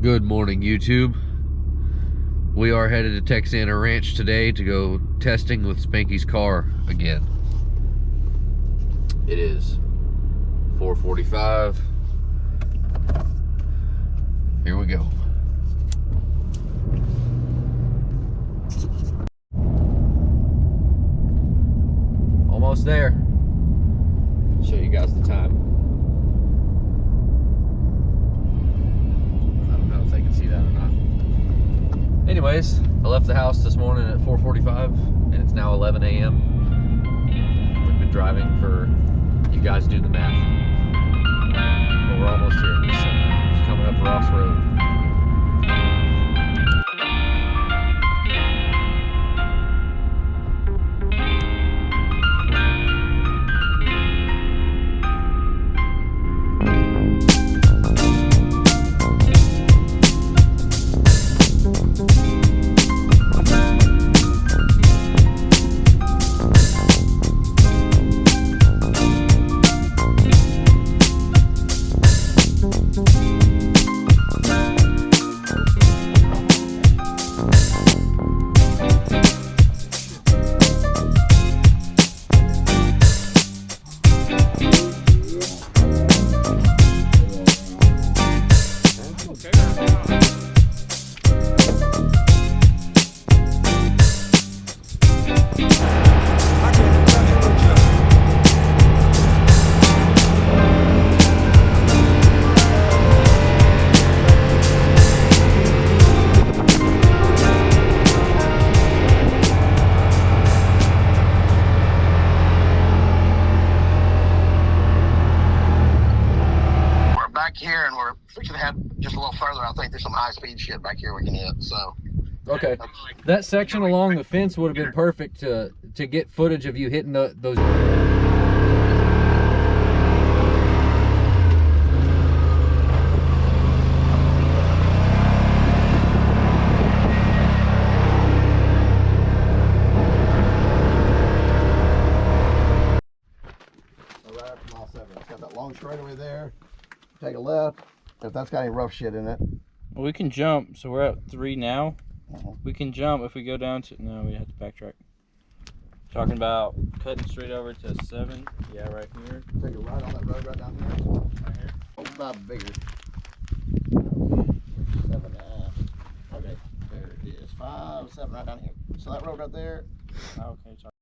Good morning, YouTube. We are headed to Texana Ranch today to go testing with Spanky's car again. It is 4:45. Here we go. Almost there. Show you guys the time. They can see that or not. Anyways, I left the house this morning at 4:45 and it's now 11 a.m. We've been driving for, you guys do the math, but we're almost here. So, coming up Ross Road. Here, and we should head just a little further. I think there's some high-speed shit back here we can hit. So okay, that section along the fence would have been perfect to get footage of you hitting those. So right after mile 7, it's got that long straightaway there. Take a left if that's got any rough shit in it. Well, we can jump, so we're at 3 now. We can jump if we go down to, no, we have to backtrack. Talking about cutting straight over to 7. Yeah, right here. Take a right on that road right down here. Right here. Oh, about bigger. 7. Okay, there it is. 5, 7 right down here. So that road right there. Okay, sorry.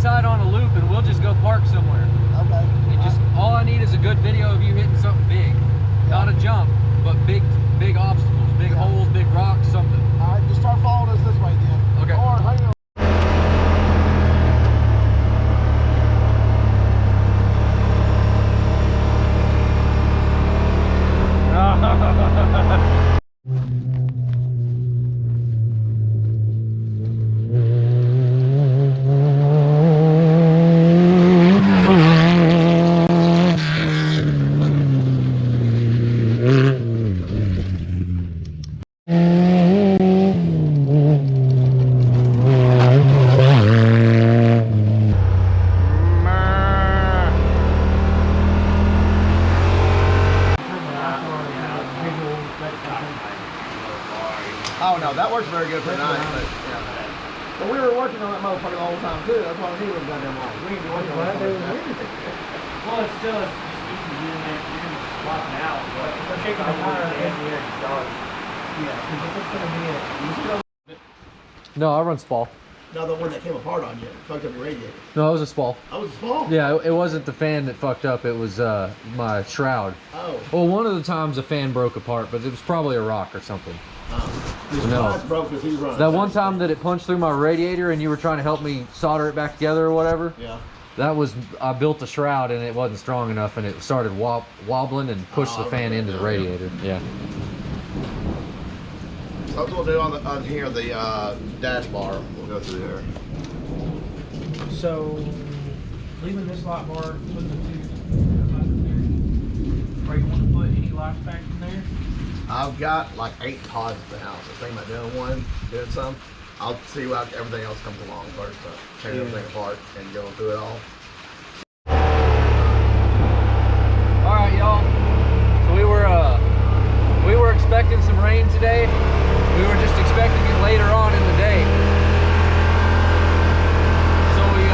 On a loop and we'll just go park somewhere. Okay. And just all I need is a good video of you hitting something big. Not a jump, but big obstacles, big holes, big rocks, something. All right, just start following us this way then. Okay. Or hang on. Oh no, that works very good for night. But we were working on that motherfucker the whole time too. That's why we knew it was goddamn long. We ain't been working on it. Well, it's still just easy to get in there. You're gonna be swapping out. But we're taking the tire engineer dollars. Yeah, because if it's gonna be a No, I run Spall. No, the one that came apart on you, fucked up your radiator. No, it was a Spall. Oh, it was small? Yeah, it wasn't the fan that fucked up. It was my shroud. Oh. Well, one of the times a fan broke apart, but it was probably a rock or something. Oh. His No. slides broke because he was running. That one time that it punched through my radiator and you were trying to help me solder it back together or whatever. Yeah. That was, I built the shroud and it wasn't strong enough and it started wobbling and pushed the fan into the radiator. Yeah. So that's what we'll do on here, the dash bar. We'll go through there. So, leaving this lock bar, putting the two where you want to put any locks back in there? I've got like 8 pods at the house. I was thinking about doing one, doing some. I'll see what everything else comes along first. Tearing everything apart and going through it all. All right, y'all. So we were expecting some rain today. We were just expecting it later on in the day. So we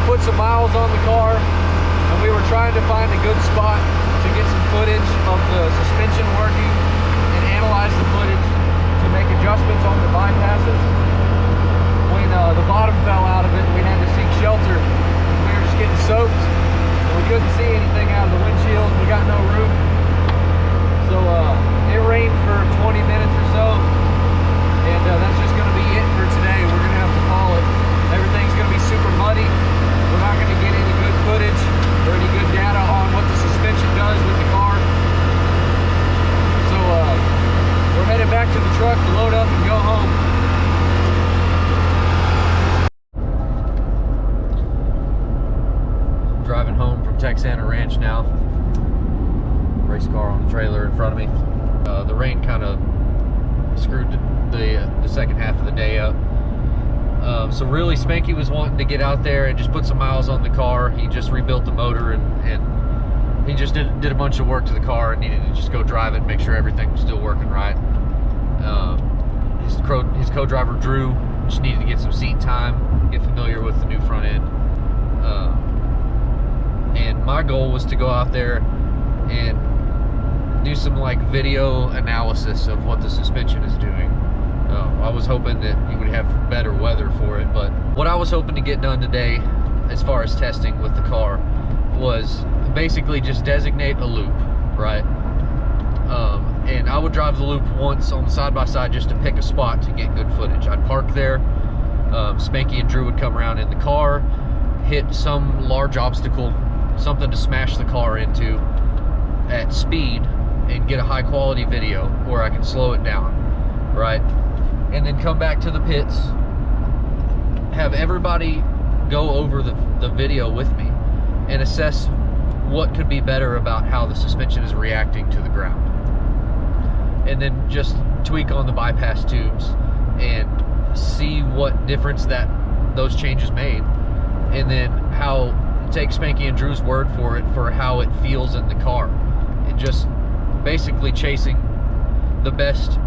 put some miles on the car, and we were trying to find a good spot to get some footage of the suspension working and analyze the footage to make adjustments on the bypasses. When the bottom fell out of it, we had to seek shelter. We were just getting soaked, and we couldn't see anything out of the windshield. We got no roof. So it rained for 20 minutes or so, and that's just going to be it for today. We're going to have to call it. Everything's going to be super muddy. We're not going to get any good footage or any good data on what the suspension does with the car. So we're headed back to the truck to load up and go home. Driving home from Texana Ranch now. Race car on the trailer in front of me. The rain kind of screwed the second half of the day up. So really Spanky was wanting to get out there and just put some miles on the car. He just rebuilt the motor and he just did a bunch of work to the car and needed to just go drive it and make sure everything was still working right. His co-driver Drew just needed to get some seat time, get familiar with the new front end. And my goal was to go out there and do some like video analysis of what the suspension is doing. I was hoping that you would have better weather for it, but what I was hoping to get done today as far as testing with the car was basically just designate a loop, right? And I would drive the loop once on the side-by-side just to pick a spot to get good footage. I'd park there, Spanky and Drew would come around in the car, hit some large obstacle, something to smash the car into at speed and get a high quality video where I can slow it down, right? And then come back to the pits, have everybody go over the video with me and assess what could be better about how the suspension is reacting to the ground. And then just tweak on the bypass tubes and see what difference those changes made. And then take Spanky and Drew's word for it for how it feels in the car. And just basically chasing the best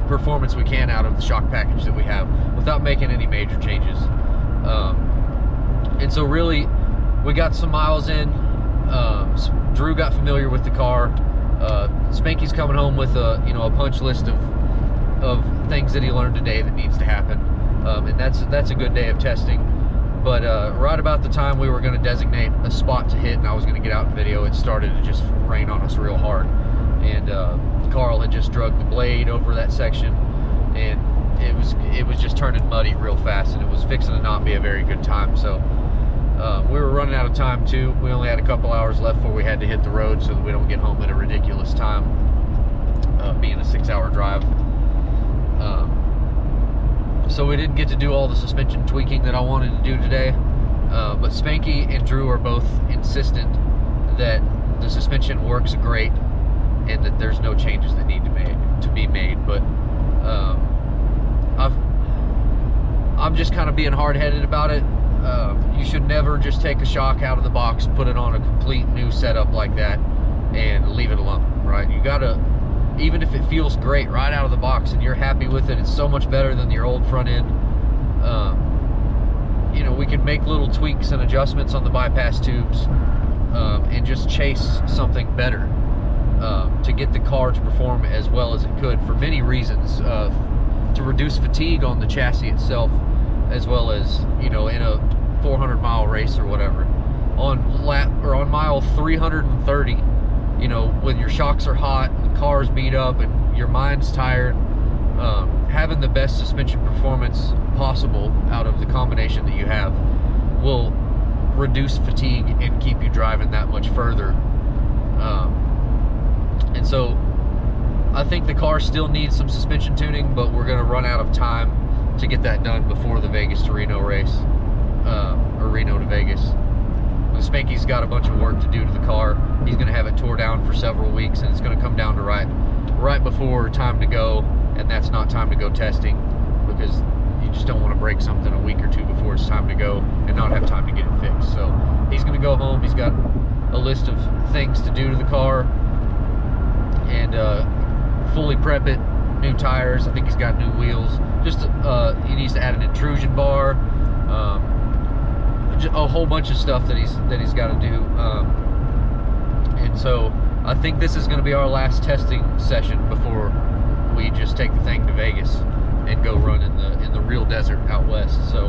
performance we can out of the shock package that we have without making any major changes. And so really we got some miles in. Drew got familiar with the car. Spanky's coming home with a punch list of things that he learned today that needs to happen. And that's a good day of testing. But right about the time we were going to designate a spot to hit and I was going to get out in video, it started to just rain on us real hard. And Carl had just drugged the blade over that section, and it was just turning muddy real fast, and it was fixing to not be a very good time. So we were running out of time too. We only had a couple hours left before we had to hit the road so that we don't get home at a ridiculous time, being a 6-hour drive. So we didn't get to do all the suspension tweaking that I wanted to do today, but Spanky and Drew are both insistent that the suspension works great and that there's no changes that need to be made. But I'm just kind of being hard-headed about it. You should never just take a shock out of the box, put it on a complete new setup like that, and leave it alone, right? You gotta even if it feels great right out of the box and you're happy with it, it's so much better than your old front end. You know, we can make little tweaks and adjustments on the bypass tubes and just chase something better to get the car to perform as well as it could for many reasons, to reduce fatigue on the chassis itself, as well as, you know, in a 400-mile race or whatever. On mile 330, you know, when your shocks are hot, the car's beat up, and your mind's tired, having the best suspension performance possible out of the combination that you have will reduce fatigue and keep you driving that much further. And so I think the car still needs some suspension tuning, but we're going to run out of time to get that done before the Vegas to Reno race, or Reno to Vegas. Spanky's got a bunch of work to do to the car. He's going to have it tore down for several weeks, and it's going to come down to right before time to go, and that's not time to go testing, because you just don't want to break something a week or two before it's time to go and not have time to get it fixed. So he's going to go home. He's got a list of things to do to the car and fully prep it, new tires. I think he's got new wheels. Just he needs to add an intrusion bar, a whole bunch of stuff that he's got to do. And so I think this is going to be our last testing session before we just take the thing to Vegas and go run in the real desert out west. So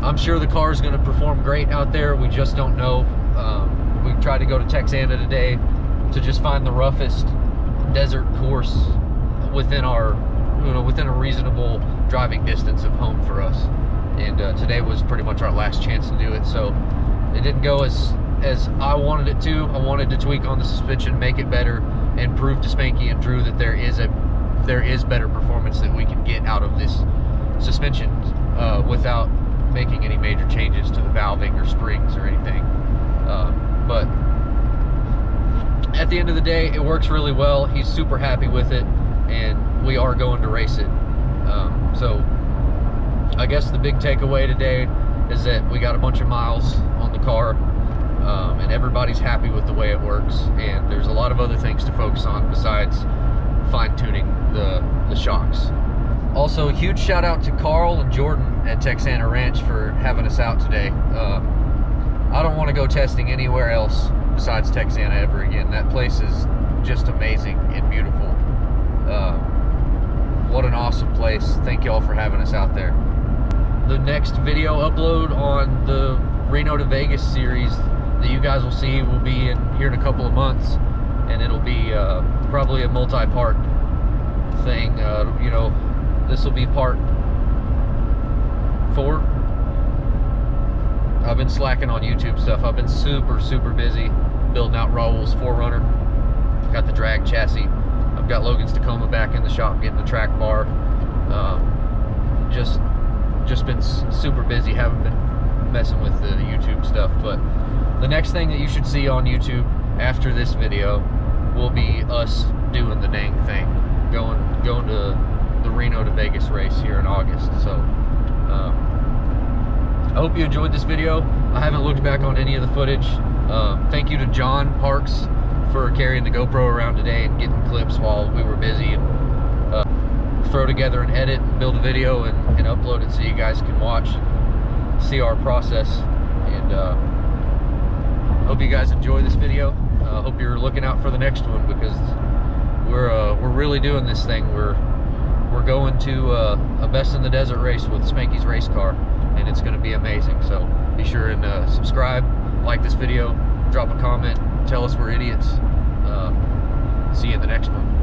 I'm sure the car is going to perform great out there. We just don't know. We tried to go to Texana today to just find the roughest desert course within within a reasonable driving distance of home for us. And today was pretty much our last chance to do it. So it didn't go as I wanted it to. I wanted to tweak on the suspension, make it better, and prove to Spanky and Drew that there is better performance that we can get out of this suspension without making any major changes to the valving or springs or anything. But at the end of the day, it works really well. He's super happy with it, and we are going to race it. So I guess the big takeaway today is that we got a bunch of miles on the car, and everybody's happy with the way it works, and there's a lot of other things to focus on besides fine-tuning the shocks. Also, a huge shout out to Carl and Jordan at Texana Ranch for having us out today. I don't want to go testing anywhere else besides Texana ever again. That place is just amazing and beautiful. What an awesome place. Thank y'all for having us out there. The next video upload on the Reno to Vegas series that you guys will see will be here in a couple of months, and it'll be probably a multi-part thing. You know, this will be part 4. I've been slacking on YouTube stuff. I've been super busy building out Raul's 4Runner. Got the drag chassis. I've got Logan's Tacoma back in the shop getting the track bar. Just been super busy. Haven't been messing with the YouTube stuff. But the next thing that you should see on YouTube after this video will be us doing the dang thing, going to the Reno to Vegas race here in August. So I hope you enjoyed this video. I haven't looked back on any of the footage. Thank you to John Parks for carrying the GoPro around today and getting clips while we were busy, and throw together an edit, build a video, and upload it so you guys can watch, see our process. And hope you guys enjoy this video. Hope you're looking out for the next one, because we're really doing this thing. We're going to a Best in the Desert race with Spanky's race car, and it's going to be amazing. So be sure and subscribe, like this video, drop a comment, tell us we're idiots. See you in the next one.